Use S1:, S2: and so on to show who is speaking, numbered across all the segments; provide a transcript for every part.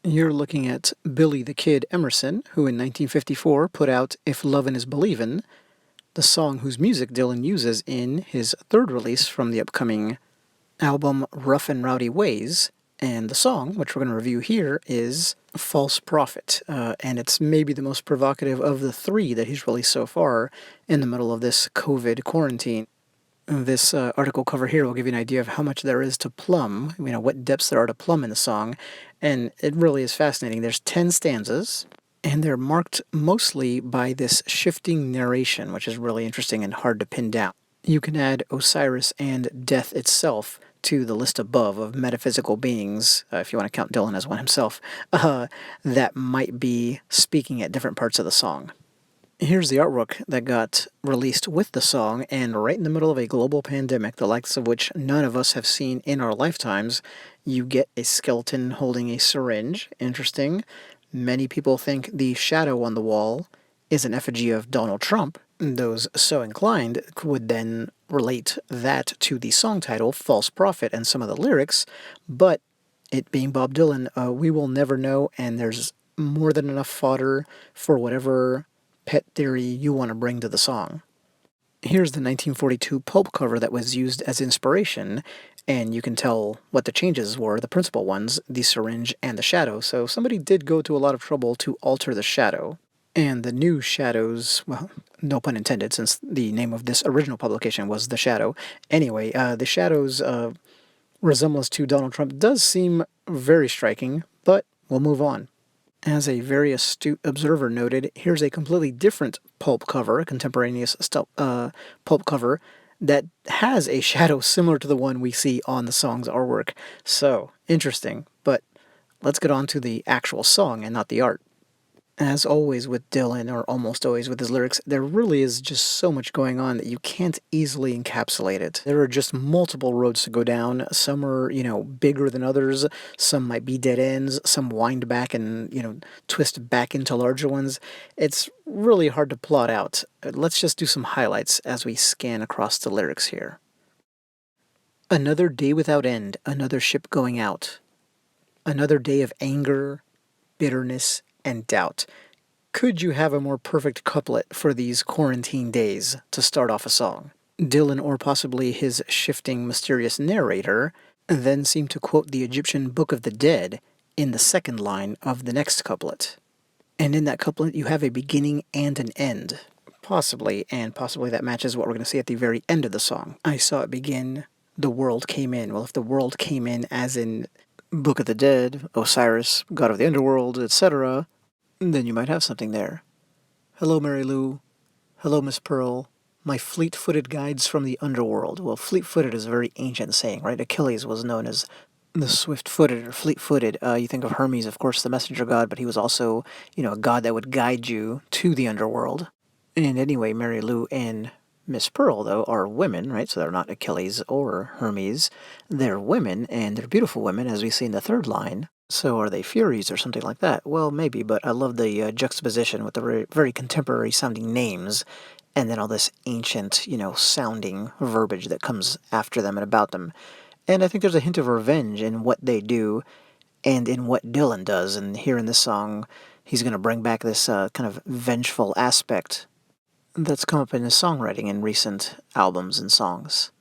S1: You're looking at Billy the Kid Emerson, who in 1954 put out If Lovin' Is Believin', the song whose music Dylan uses in his third release from the upcoming album Rough and Rowdy Ways. And the song, which we're going to review here, is False Prophet. And it's maybe the most provocative of the three that he's released so far in the middle of this COVID quarantine. This article cover here will give you an idea of how much there is to plumb, what depths there are to plumb in the song, and it really is fascinating. There's 10 stanzas, and they're marked mostly by this shifting narration, which is really interesting and hard to pin down. You can add Osiris and death itself to the list above of metaphysical beings, if you want to count Dylan as one himself, that might be speaking at different parts of the song. Here's the artwork that got released with the song, and right in the middle of a global pandemic, the likes of which none of us have seen in our lifetimes, you get a skeleton holding a syringe. Interesting. Many people think the shadow on the wall is an effigy of Donald Trump. Those so inclined would then relate that to the song title, False Prophet, and some of the lyrics, but it being Bob Dylan, we will never know, and there's more than enough fodder for whatever pet theory you want to bring to the song. Here's the 1942 pulp cover that was used as inspiration, and you can tell what the changes were, the principal ones, the syringe and the shadow, so somebody did go to a lot of trouble to alter the shadow. And the new shadows, well, no pun intended, since the name of this original publication was The Shadow. Anyway, the shadow's resemblance to Donald Trump does seem very striking, but we'll move on. As a very astute observer noted, here's a completely different pulp cover, a contemporaneous pulp cover, that has a shadow similar to the one we see on the song's artwork. So, interesting, but let's get on to the actual song and not the art. As always with Dylan, or almost always with his lyrics, there really is just so much going on that you can't easily encapsulate it. There are just multiple roads to go down. Some are, bigger than others. Some might be dead ends. Some wind back and, twist back into larger ones. It's really hard to plot out. Let's just do some highlights as we scan across the lyrics here. Another day without end, another ship going out. Another day of anger, bitterness, and doubt. Could you have a more perfect couplet for these quarantine days to start off a song? Dylan, or possibly his shifting, mysterious narrator, then seemed to quote the Egyptian Book of the Dead in the second line of the next couplet. And in that couplet, you have a beginning and an end. Possibly, and possibly that matches what we're going to see at the very end of the song. I saw it begin, the world came in. Well, if the world came in as in Book of the Dead, Osiris, God of the Underworld, etc., then you might have something there. Hello, Mary Lou. Hello, Miss Pearl. My fleet-footed guides from the underworld. Well, fleet-footed is a very ancient saying, right? Achilles was known as the swift-footed or fleet-footed. You think of Hermes, of course, the messenger god, but he was also, a god that would guide you to the underworld. And anyway, Mary Lou and Miss Pearl, though, are women, right? So they're not Achilles or Hermes. They're women, and they're beautiful women, as we see in the third line. So are they Furies or something like that? Well, maybe, but I love the juxtaposition with the very, very contemporary-sounding names, and then all this ancient, sounding verbiage that comes after them and about them. And I think there's a hint of revenge in what they do and in what Dylan does. And here in this song, he's going to bring back this kind of vengeful aspect that's come up in his songwriting in recent albums and songs.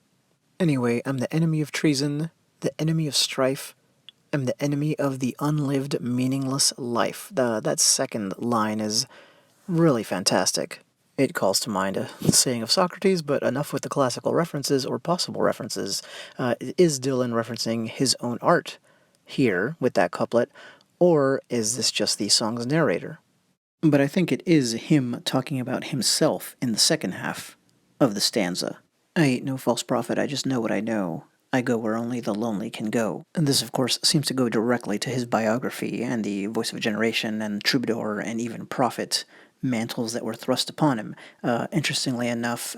S1: Anyway, I'm the enemy of treason, the enemy of strife, I'm the enemy of the unlived, meaningless life. That second line is really fantastic. It calls to mind a saying of Socrates, but enough with the classical references or possible references. Is Dylan referencing his own art here with that couplet, or is this just the song's narrator? But I think it is him talking about himself in the second half of the stanza. I ain't no false prophet, I just know what I know. I go where only the lonely can go. And this, of course, seems to go directly to his biography and the Voice of a Generation and Troubadour and even Prophet mantles that were thrust upon him. Interestingly enough,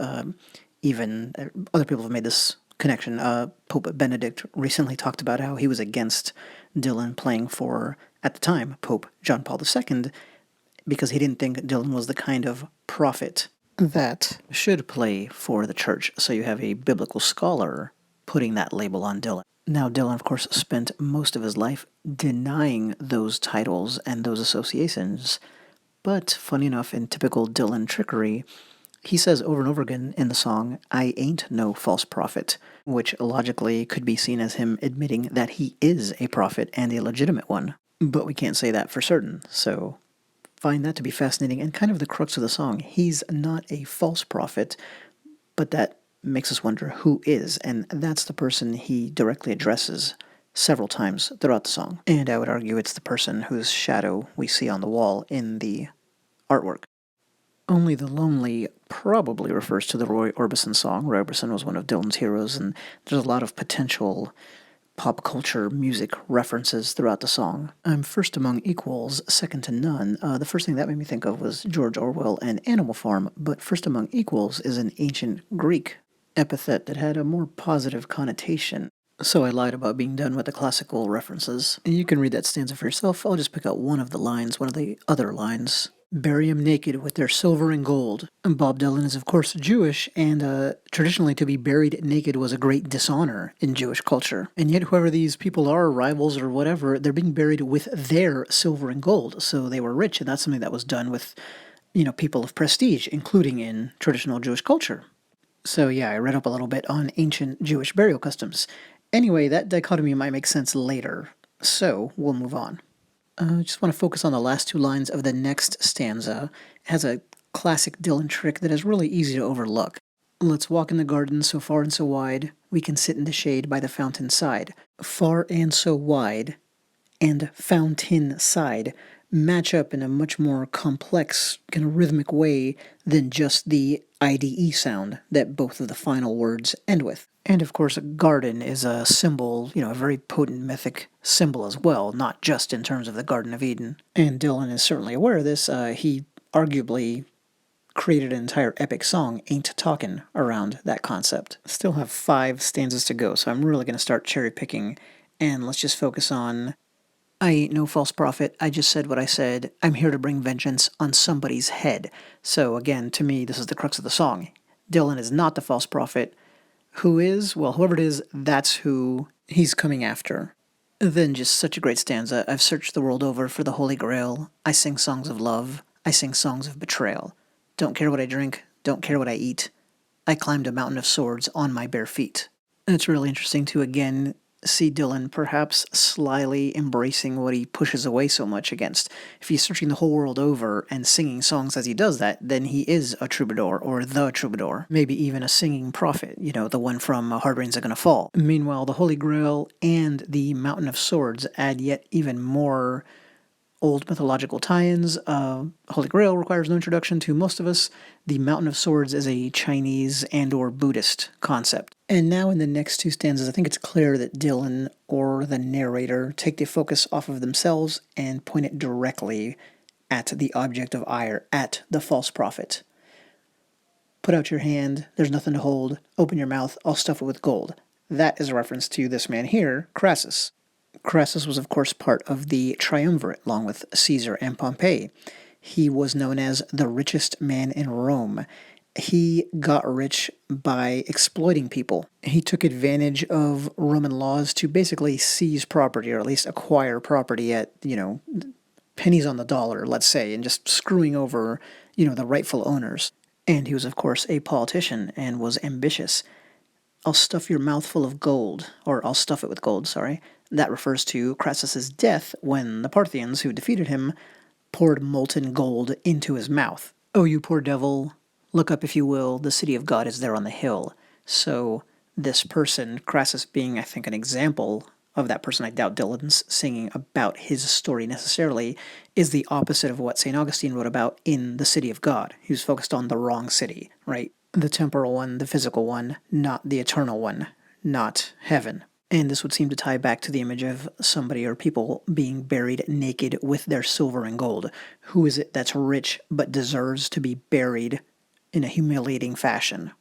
S1: even other people have made this connection. Pope Benedict recently talked about how he was against Dylan playing for, at the time, Pope John Paul II, because he didn't think Dylan was the kind of prophet that should play for the church. So you have a biblical scholar putting that label on Dylan. Now, Dylan, of course, spent most of his life denying those titles and those associations, but funny enough, in typical Dylan trickery, he says over and over again in the song, "I ain't no false prophet," which logically could be seen as him admitting that he is a prophet and a legitimate one. But we can't say that for certain, so find that to be fascinating and kind of the crux of the song. He's not a false prophet, but that makes us wonder who is, and that's the person he directly addresses several times throughout the song. And I would argue it's the person whose shadow we see on the wall in the artwork. Only the Lonely probably refers to the Roy Orbison song. Roy Orbison was one of Dylan's heroes, and there's a lot of potential pop culture music references throughout the song. I'm first among equals, second to none. The first thing that made me think of was George Orwell and Animal Farm, but first among equals is an ancient Greek epithet that had a more positive connotation. So I lied about being done with the classical references. You can read that stanza for yourself. I'll just pick out one of the other lines. "Bury 'em naked with their silver and gold." Bob Dylan is, of course, Jewish, and traditionally to be buried naked was a great dishonor in Jewish culture. And yet, whoever these people are, rivals or whatever, they're being buried with their silver and gold. So they were rich, and that's something that was done with, people of prestige, including in traditional Jewish culture. So yeah, I read up a little bit on ancient Jewish burial customs. Anyway, that dichotomy might make sense later, so we'll move on. I just want to focus on the last two lines of the next stanza. It has a classic Dylan trick that is really easy to overlook. "Let's walk in the garden so far and so wide, we can sit in the shade by the fountain side." Far and so wide and fountain side match up in a much more complex, kind of rhythmic way than just the IDE sound that both of the final words end with. And of course, a garden is a symbol, a very potent mythic symbol as well, not just in terms of the Garden of Eden. And Dylan is certainly aware of this. He arguably created an entire epic song, Ain't Talkin', around that concept. Still have 5 stanzas to go, so I'm really going to start cherry picking, and let's just focus on "I ain't no false prophet, I just said what I said, I'm here to bring vengeance on somebody's head." So again, to me, this is the crux of the song. Dylan is not the false prophet. Who is? Well, whoever it is, that's who he's coming after. Then just such a great stanza. "I've searched the world over for the Holy Grail. I sing songs of love. I sing songs of betrayal. Don't care what I drink. Don't care what I eat. I climbed a mountain of swords on my bare feet." And it's really interesting to again see Dylan perhaps slyly embracing what he pushes away so much against. If he's searching the whole world over and singing songs as he does that, then he is a troubadour or the troubadour. Maybe even a singing prophet, the one from Hard Rain's Are Gonna Fall. Meanwhile, the Holy Grail and the Mountain of Swords add yet even more old mythological tie-ins. Holy Grail requires no introduction to most of us. The Mountain of Swords is a Chinese and or Buddhist concept. And now in the next 2 stanzas, I think it's clear that Dylan or the narrator take the focus off of themselves and point it directly at the object of ire, at the false prophet. "Put out your hand, there's nothing to hold. Open your mouth, I'll stuff it with gold." That is a reference to this man here, Crassus. Crassus was, of course, part of the triumvirate, along with Caesar and Pompey. He was known as the richest man in Rome. He got rich by exploiting people. He took advantage of Roman laws to basically seize property, or at least acquire property at, pennies on the dollar, let's say, and just screwing over, the rightful owners. And he was, of course, a politician and was ambitious. "I'll stuff your mouth full of gold," or "I'll stuff it with gold," sorry. That refers to Crassus's death when the Parthians, who defeated him, poured molten gold into his mouth. "Oh, you poor devil, look up if you will, the city of God is there on the hill." So this person, Crassus being, I think, an example of that person, I doubt Dylan's singing about his story necessarily, is the opposite of what St. Augustine wrote about in The City of God. He was focused on the wrong city, right? The temporal one, the physical one, not the eternal one, not heaven. And this would seem to tie back to the image of somebody or people being buried naked with their silver and gold. Who is it that's rich but deserves to be buried in a humiliating fashion?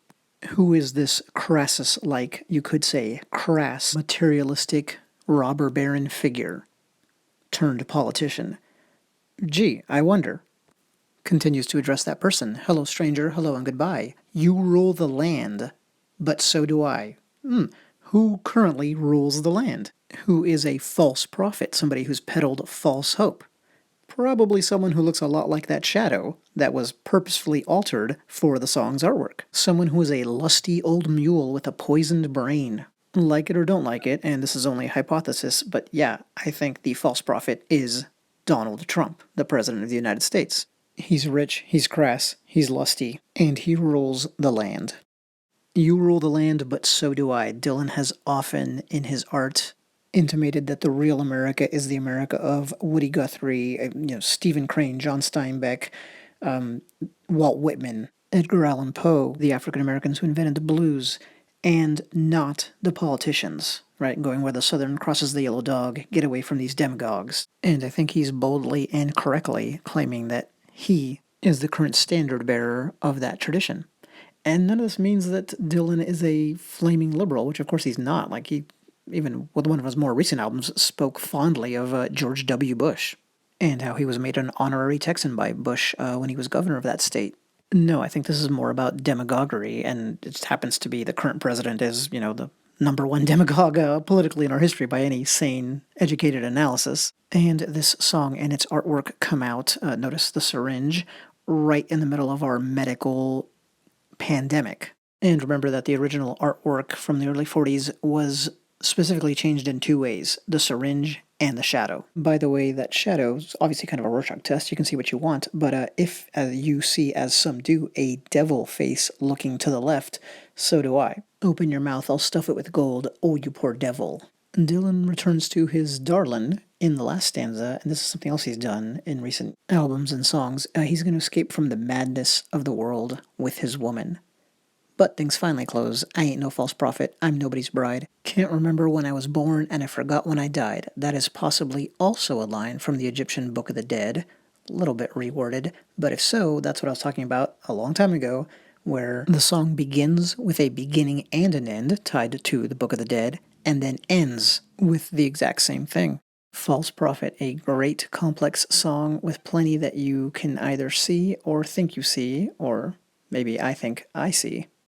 S1: Who is this Crassus-like, you could say, crass, materialistic, robber baron figure turned politician? Gee, I wonder. Continues to address that person. "Hello, stranger, hello and goodbye. You rule the land, but so do I." Who who currently rules the land? Who is a false prophet, somebody who's peddled false hope? Probably someone who looks a lot like that shadow that was purposefully altered for the song's artwork. Someone who is a lusty old mule with a poisoned brain. Like it or don't like it, and this is only a hypothesis, but yeah, I think the false prophet is Donald Trump, the President of the United States. He's rich, he's crass, he's lusty, and he rules the land. You rule the land, but so do I. Dylan has often, in his art, intimated that the real America is the America of Woody Guthrie, Stephen Crane, John Steinbeck, Walt Whitman, Edgar Allan Poe, the African Americans who invented the blues, and not the politicians, right? Going where the Southern crosses the yellow dog, get away from these demagogues. And I think he's boldly and correctly claiming that he is the current standard bearer of that tradition. And none of this means that Dylan is a flaming liberal, which of course he's not. Like, he, even with one of his more recent albums, spoke fondly of George W. Bush and how he was made an honorary Texan by Bush when he was governor of that state. No, I think this is more about demagoguery, and it just happens to be the current president is, the number one demagogue politically in our history by any sane, educated analysis. And this song and its artwork come out, notice the syringe, right in the middle of our medical pandemic. And remember that the original artwork from the early 40s was specifically changed in two ways, the syringe and the shadow. By the way, that shadow is obviously kind of a Rorschach test. You can see what you want, but if you see, as some do, a devil face looking to the left, so do I. Open your mouth, I'll stuff it with gold, oh you poor devil. Dylan returns to his darlin' in the last stanza, and this is something else he's done in recent albums and songs. He's going to escape from the madness of the world with his woman. But things finally close. I ain't no false prophet. I'm nobody's bride. Can't remember when I was born, and I forgot when I died. That is possibly also a line from the Egyptian Book of the Dead. A little bit reworded, but if so, that's what I was talking about a long time ago, where the song begins with a beginning and an end tied to the Book of the Dead, and then ends with the exact same thing. False Prophet, a great complex song with plenty that you can either see or think you see, or maybe I think I see.